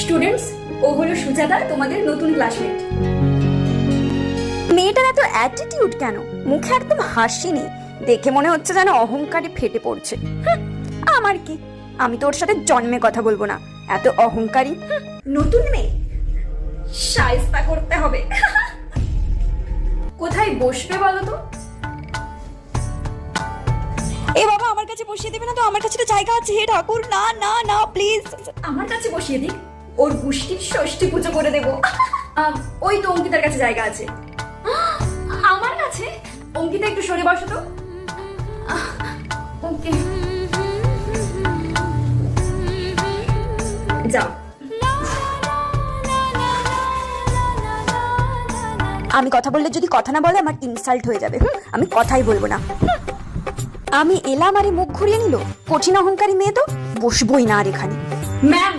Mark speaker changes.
Speaker 1: Students, ও হলো সুজাতা, তোমাদের নতুন ক্লাসমেট।
Speaker 2: মেয়েটার এত অ্যাটিটিউড কেন? মুখে একদম হাসি নেই, দেখে মনে হচ্ছে যেন অহংকারে ফেটে পড়ছে। আমার কি, আমি তোর সাথে জন্মে কথা বলবো না, এত অহংকারী।
Speaker 1: নতুন মেয়ে, শায়েস্তা করতে হবে। কোথায় বসবে বলো তো?
Speaker 2: এ বাবা, আমার কাছে বসিয়ে দেবে না তো? আমার কাছে তো জায়গা আছে। হে ঠাকুর, না না না, প্লিজ।
Speaker 1: আমার কাছে বসিয়ে দিক, ওর গুষ্টির ষষ্ঠী পুজো করে দেবো। ওই তো অঙ্কিতার কাছে জায়গা আছে। আমার কাছে? অঙ্কিতা একটু সরে বসো তো। ওকে, যাও।
Speaker 2: আমি কথা বললে যদি কথা না বলে আমার ইনসাল্ট হয়ে যাবে। আমি কথাই বলবো না। আমি এলাম আরে মুখ ঘুরিয়ে নিল। কঠিন অহংকারী মেয়ে তো, বসবোই না আর এখানে।
Speaker 1: ম্যাম,